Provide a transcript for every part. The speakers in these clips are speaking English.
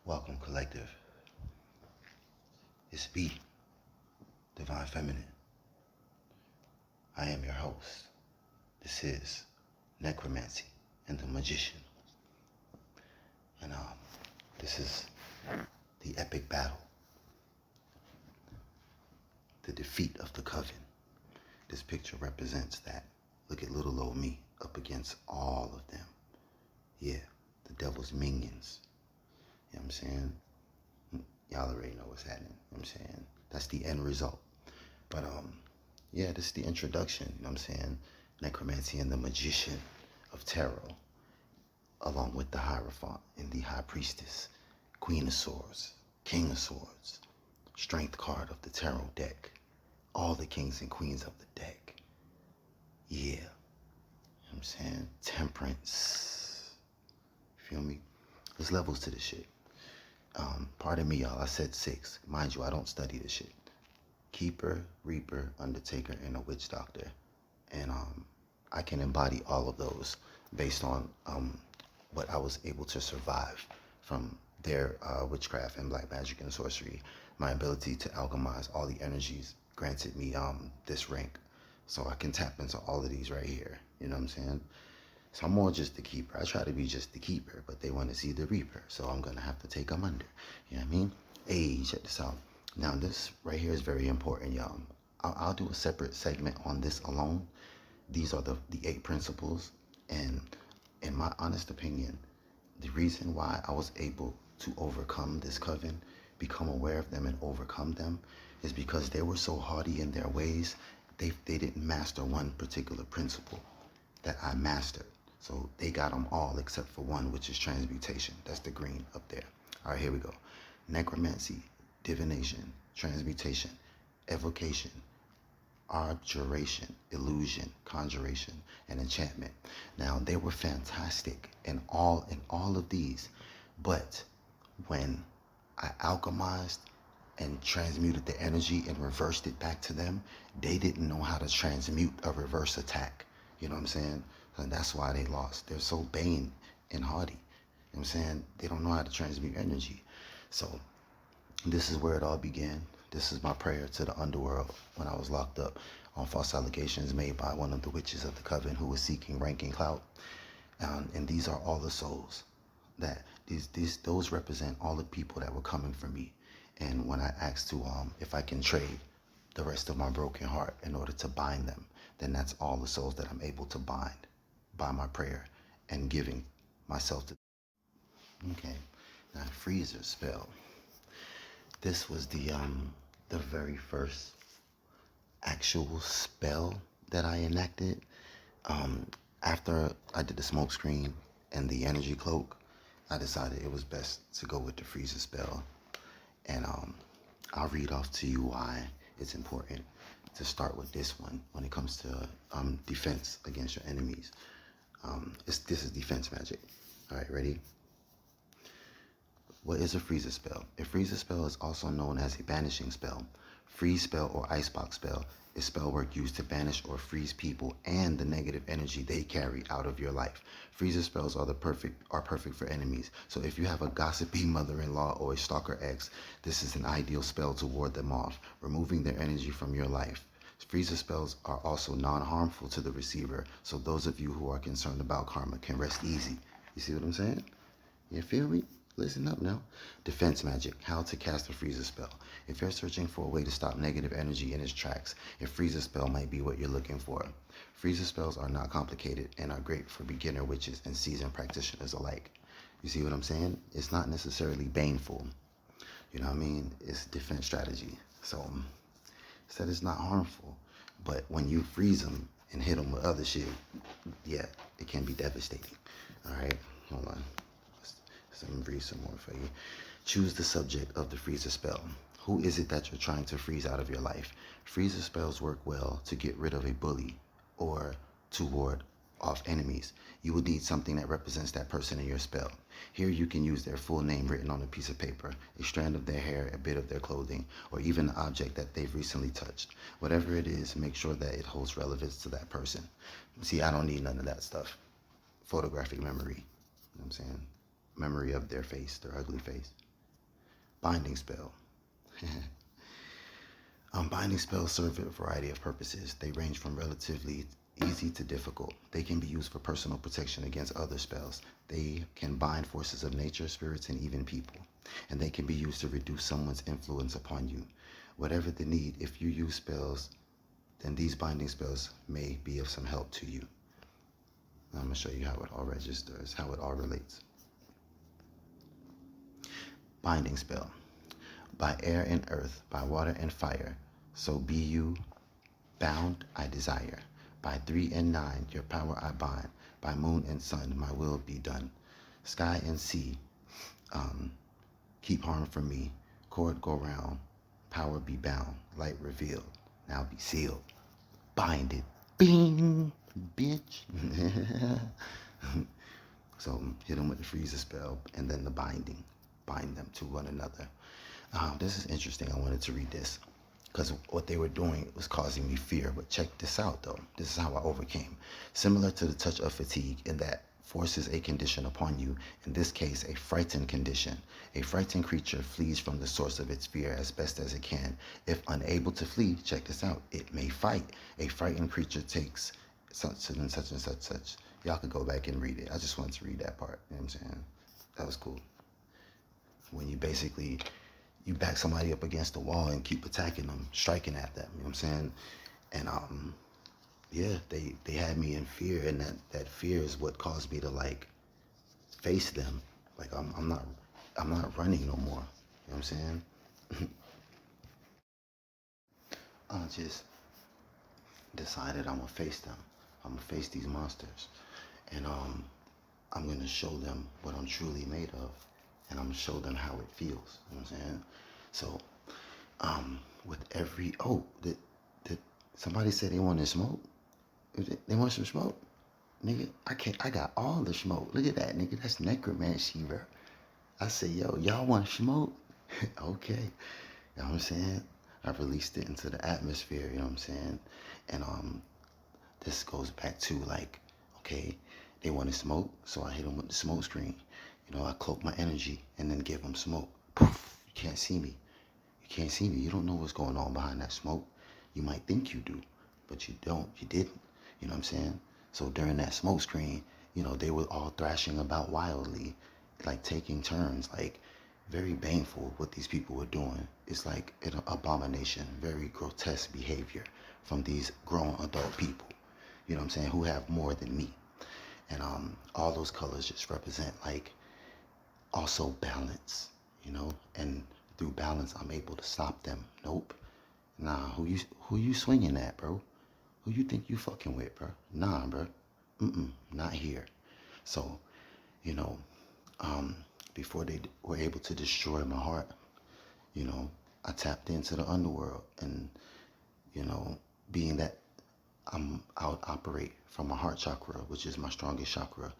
Welcome, collective. It's B, Divine Feminine. I am your host. This is Necromancy and the Magician. And this is the epic battle. The defeat of the coven. This picture represents that. Look at little old me up against all of them. Yeah, the devil's minions. You know what I'm saying? Y'all already know what's happening. You know what I'm saying? That's the end result. But yeah, this is the introduction, you know what I'm saying? Necromancy and the Magician of Tarot, along with the Hierophant and the High Priestess, Queen of Swords, King of Swords, Strength card of the Tarot deck, all the kings and queens of the deck. Yeah, you know what I'm saying? Temperance. Feel me? There's levels to this shit. Pardon me, y'all, I said 6. Mind you, I don't study this shit. Keeper, Reaper, Undertaker, and a Witch Doctor. And I can embody all of those based on what I was able to survive from their witchcraft and black magic and sorcery. My ability to alchemize all the energies granted me this rank. So I can tap into all of these right here. You know what I'm saying? So I'm more just the keeper. I try to be just the keeper, but they want to see the reaper. So I'm going to have to take them under. You know what I mean? Hey, check this out. Now this right here is very important, y'all. I'll do a separate segment on this alone. These are the 8 principles. And in my honest opinion, the reason why I was able to overcome this coven, become aware of them and overcome them, is because they were so hardy in their ways. They didn't master one particular principle that I mastered. So they got them all except for one, which is transmutation. That's the green up there. All right, here we go. Necromancy, divination, transmutation, evocation, abjuration, illusion, conjuration, and enchantment. Now, they were fantastic in all of these, but when I alchemized and transmuted the energy and reversed it back to them, they didn't know how to transmute a reverse attack. You know what I'm saying? And that's why they lost. They're so Bane and hardy. You know what I'm saying? They don't know how to transmute energy. So this is where it all began. This is my prayer to the underworld when I was locked up on false allegations made by one of the witches of the coven who was seeking rank and clout. And these are all the souls that those represent all the people that were coming for me. And when I asked to if I can trade the rest of my broken heart in order to bind them, then that's all the souls that I'm able to bind by my prayer and giving myself to. Okay, now freezer spell. This was the very first actual spell that I enacted. After I did the smoke screen and the energy cloak, I decided it was best to go with the freezer spell. And I'll read off to you why it's important to start with this one when it comes to defense against your enemies. This is defense magic. All right, ready? What is a freezer spell? A freezer spell is also known as a banishing spell. Freeze spell or icebox spell is spell work used to banish or freeze people and the negative energy they carry out of your life. Freezer spells are perfect for enemies. So if you have a gossipy mother-in-law or a stalker ex, this is an ideal spell to ward them off, removing their energy from your life. Freezer spells are also non-harmful to the receiver, so those of you who are concerned about karma can rest easy. You see what I'm saying? You feel me? Listen up now. Defense magic. How to cast a freezer spell. If you're searching for a way to stop negative energy in its tracks, a freezer spell might be what you're looking for. Freezer spells are not complicated and are great for beginner witches and seasoned practitioners alike. You see what I'm saying? It's not necessarily baneful. You know what I mean? It's defense strategy. So, said it's not harmful. But when you freeze them and hit them with other shit, yeah, it can be devastating. All right, hold on. Let me read some more for you. Choose the subject of the freezer spell. Who is it that you're trying to freeze out of your life? Freezer spells work well to get rid of a bully or to ward off enemies. You will need something that represents that person in your spell. Here you can use their full name written on a piece of paper, a strand of their hair, a bit of their clothing, or even an object that they've recently touched. Whatever it is, make sure that it holds relevance to that person. See, I don't need none of that stuff. Photographic memory. You know what I'm saying? Memory of their face, their ugly face. Binding spell. Binding spells serve a variety of purposes. They range from relatively easy to difficult. They can be used for personal protection against other spells. They can bind forces of nature, spirits, and even people. And they can be used to reduce someone's influence upon you. Whatever the need, if you use spells, then these binding spells may be of some help to you. I'm going to show you how it all registers, how it all relates. Binding spell. By air and earth, by water and fire, so be you bound I desire. By 3 and 9, your power I bind. By moon and sun, my will be done. Sky and sea, keep harm from me. Cord go round, power be bound. Light revealed, now be sealed. Bind it, bing, bitch. So hit them with the freezer spell and then the binding. Bind them to one another. This is interesting. I wanted to read this because what they were doing was causing me fear. But check this out, though. This is how I overcame. Similar to the touch of fatigue, in that forces a condition upon you, in this case, a frightened condition. A frightened creature flees from the source of its fear as best as it can. If unable to flee, check this out, it may fight. A frightened creature takes such and such and such, such. Y'all could go back and read it. I just wanted to read that part. You know what I'm saying? That was cool. When you basically, you back somebody up against the wall and keep attacking them, striking at them, you know what I'm saying? And yeah, they had me in fear, and that fear is what caused me to like face them. Like I'm not running no more. You know what I'm saying? I just decided I'm gonna face them. I'm gonna face these monsters, and I'm gonna show them what I'm truly made of, and I'm gonna show them how it feels. You know what I'm saying? So, with every did somebody say they wanted smoke? They want some smoke, nigga. I got all the smoke. Look at that, nigga. That's necromancy, bro. I say, yo, y'all want smoke? Okay. You know what I'm saying? I released it into the atmosphere. You know what I'm saying? And this goes back to like, okay, they wanted smoke, so I hit them with the smoke screen. You know, I cloak my energy and then give them smoke. Poof, you can't see me. You can't see me. You don't know what's going on behind that smoke. You might think you do, but you don't. You didn't. You know what I'm saying? So during that smoke screen, you know, they were all thrashing about wildly, like taking turns, like very baneful what these people were doing. It's like an abomination, very grotesque behavior from these grown adult people, you know what I'm saying, who have more than me. And all those colors just represent like also balance, you know, and through balance I'm able to stop them. Nope. Nah, who you swinging at, bro? Who you think you fucking with, bro? Nah, bro. Not here. So, you know, before they were able to destroy my heart, you know, I tapped into the underworld, and, you know, being that I'm out operate from my heart chakra, which is my strongest chakra,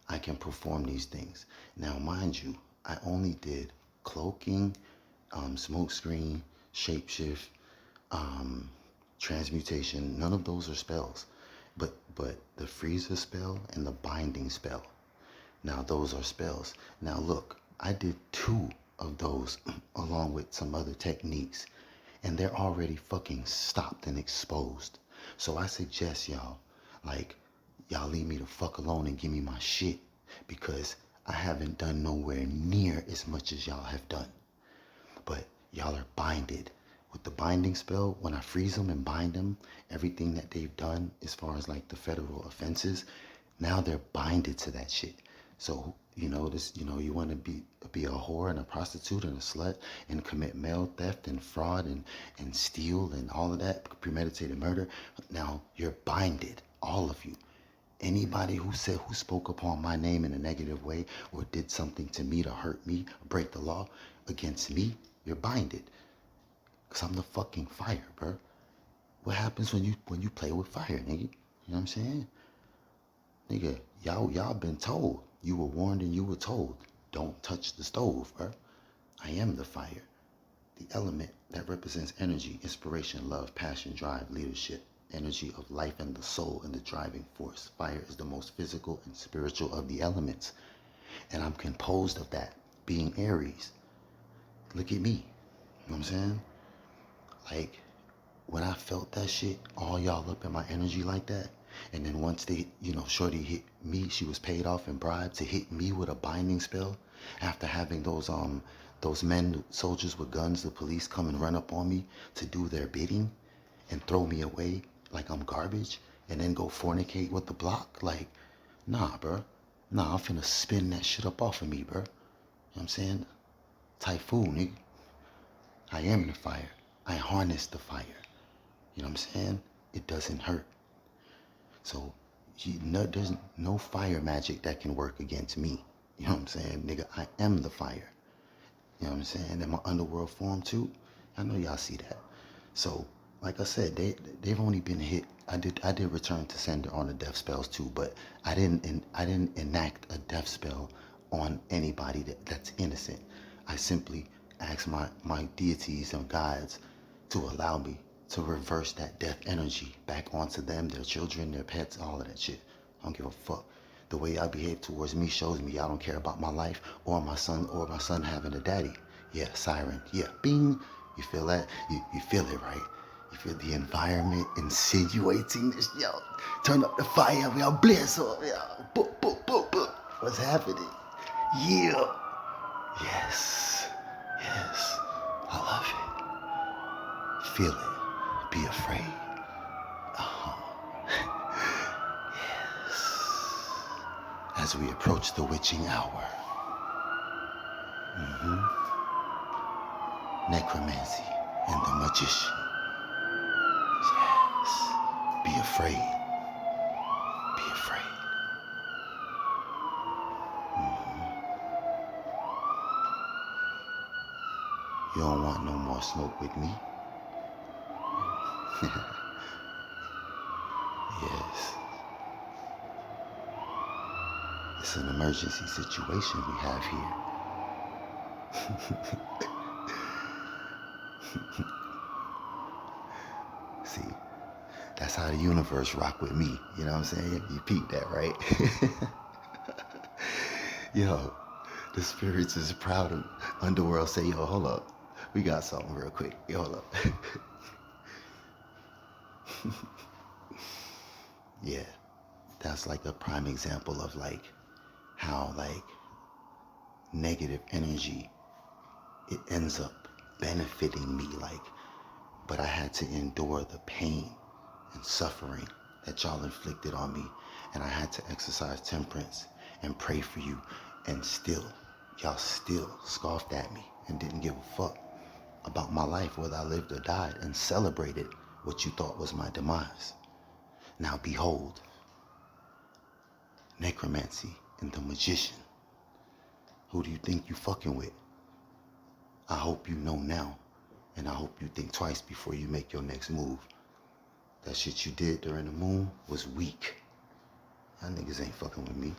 I can perform these things. Now, mind you, I only did cloaking, smoke screen, shapeshift, transmutation. None of those are spells, but the freezer spell and the binding spell. Now those are spells. Now look, I did 2 of those along with some other techniques, and they're already fucking stopped and exposed. So I suggest y'all, like, y'all leave me the fuck alone and give me my shit, because I haven't done nowhere near as much as y'all have done. But y'all are binded. With the binding spell, when I freeze them and bind them, everything that they've done as far as like the federal offenses, now they're binded to that shit. So, you know, this, you know, you want to be a whore and a prostitute and a slut and commit mail theft and fraud and steal and all of that, premeditated murder. Now you're binded, all of you. Anybody who spoke upon my name in a negative way or did something to me to hurt me, break the law against me, you're binded. Cause I'm the fucking fire, bro. What happens when you play with fire, nigga? You know what I'm saying? Nigga, y'all been told. You were warned and you were told. Don't touch the stove, bro. I am the fire. The element that represents energy, inspiration, love, passion, drive, leadership, energy of life and the soul and the driving force. Fire is the most physical and spiritual of the elements. And I'm composed of that, being Aries. look at me. You know what I'm saying? Like, when I felt that shit, all y'all up in my energy like that, and then once they, Shorty hit me, she was paid off and bribed to hit me with a binding spell after having those men, soldiers with guns, the police come and run up on me to do their bidding and throw me away like I'm garbage and then go fornicate with the block. Like, nah, bro. Nah, I'm finna spin that shit up off of me, bro. You know what I'm saying? Typhoon, nigga. I am the fire. I harness the fire. You know what I'm saying? It doesn't hurt. So there's no fire magic that can work against me. You know what I'm saying? Nigga, I am the fire. You know what I'm saying? In my underworld form too. I know y'all see that. So, like I said, they've only been hit. I did return to sender on the death spells too, but I didn't enact a death spell on anybody that's innocent. I simply asked my deities and guides to allow me to reverse that death energy back onto them, their children, their pets, all of that shit. I don't give a fuck. The way y'all behave towards me shows me y'all don't care about my life or my son having a daddy. Yeah, siren. Yeah, bing. You feel that? You feel it, right? You feel the environment insinuating this. Yo, turn up the fire. We all bless up. Yo, boop, boop, boop, boop. What's happening? Yeah. Yes. Yes. I love it. Feel it. Be afraid. As we approach the witching hour. Necromancy and the Magician. Yes. Be afraid. Be afraid. You don't want no more smoke with me? Yes. It's an emergency situation we have here. See, that's how the universe rock with me. You know what I'm saying? You peep that, right? Yo, the spirits is proud of Underworld say, yo, hold up. We got something real quick. Yo, hold up. Yeah, that's like a prime example of like how like negative energy, it ends up benefiting me, like, but I had to endure the pain and suffering that y'all inflicted on me, and I had to exercise temperance and pray for you, and y'all still scoffed at me and didn't give a fuck about my life, whether I lived or died, and celebrated what you thought was my demise. Now behold, Necromancy and the Magician. Who do you think you fucking with? I hope you know now, and I hope you think twice before you make your next move. That shit you did during the moon was weak. Y'all niggas ain't fucking with me.